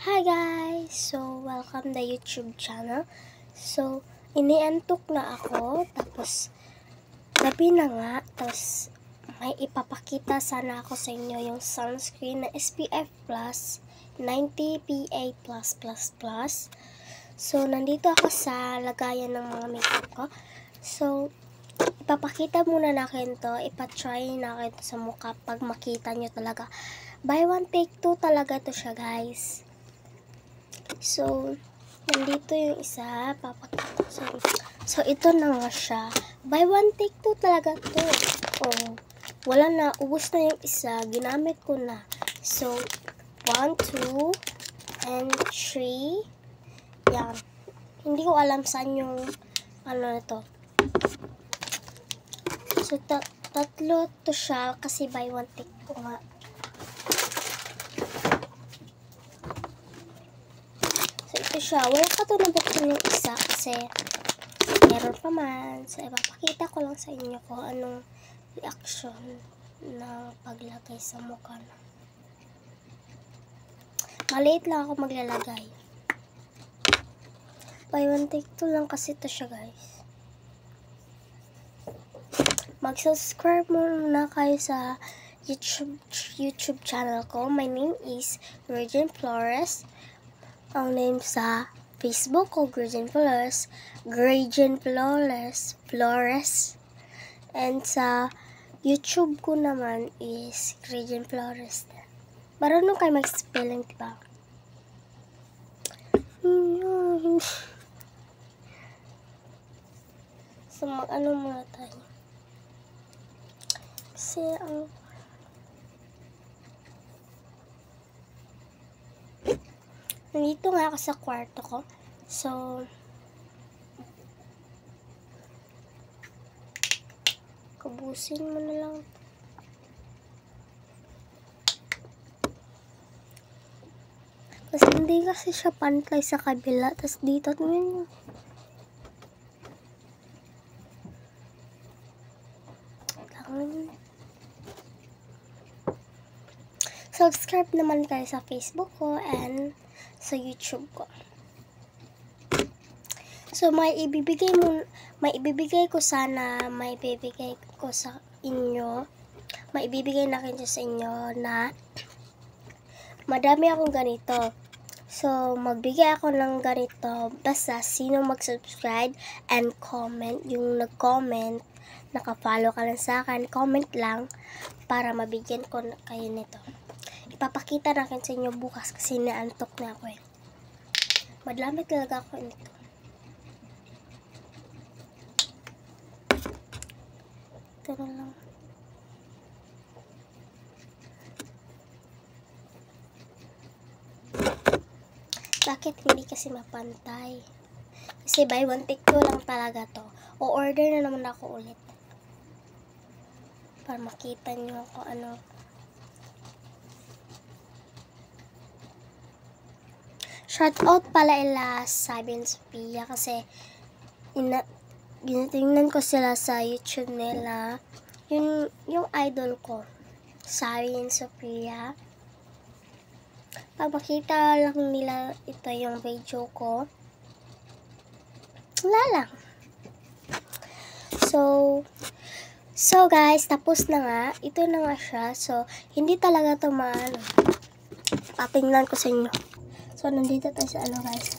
Hi guys! So, welcome to YouTube channel. So, iniantok na ako. Tapos, gabi na nga. Tapos, may ipapakita sana ako sa inyo yung sunscreen na SPF Plus 90 PA+++. So, nandito ako sa lagayan ng mga makeup ko. So, ipapakita muna natin to. Ipatry natin to sa mukha pag makita nyo talaga. Buy one, take two talaga to siya, guys. So, nandito yung isa. Papakita ko sa inyo. So, ito na nga siya. Buy one, take two talaga to. Oh, wala na. Ubus na yung isa. Ginamit ko na. So, 1, 2, and 3. Yan. Hindi ko alam saan yung ano na to. So, tatlo to siya kasi buy one, take two nga. Siya. Wala ka to nabuksan yung isa kasi meron pa man. So, ipapakita ko lang sa inyo kung anong reaction ng paglagay sa mukha na. Maliit lang ako maglalagay. Buy one, take two lang kasi to siya, guys. Mag-subscribe muna kayo sa YouTube channel ko. My name is Virgin Flores. Ang name sa Facebook ko, Gretchen Flores. And sa YouTube ko naman is Gretchen Flores. Marunong kayo mag-spelling, diba? So, mag-ano muna tayo. Kasi, nandito nga ako sa kwarto ko. So, kubusin mo na lang. Kasi hindi kasi siya pantay sa kabila. Tapos dito, tingnan nyo. Subscribe naman kayo sa Facebook ko and sa YouTube ko. So, may ibibigay ko sana, may ibibigay ko sa inyo, may ibibigay na kayo sa inyo na madami akong ganito. So, magbigay ako ng ganito basta sino mag-subscribe and comment. Yung nag-comment, naka-follow ka lang sa akin, comment lang para mabigyan ko kayo nito. Ipapakita natin sa inyo bukas kasi naantok na ako eh. Madami talaga ako nito. Ito na lang. Bakit hindi kasi mapantay? Kasi buy one, take two lang talaga to. O order na naman ako ulit. Para makita nyo kung ano. Shout out pala ila Sabi and Sophia kasi ginatingnan ko sila sa YouTube nila. Yung idol ko, Sabi and Sophia. Pag makita lang nila ito yung video ko, wala lang. So guys, tapos na nga. Ito na nga siya. So, hindi talaga ito maano. Patingnan ko sa inyo. So, nandito tayo sa ano guys.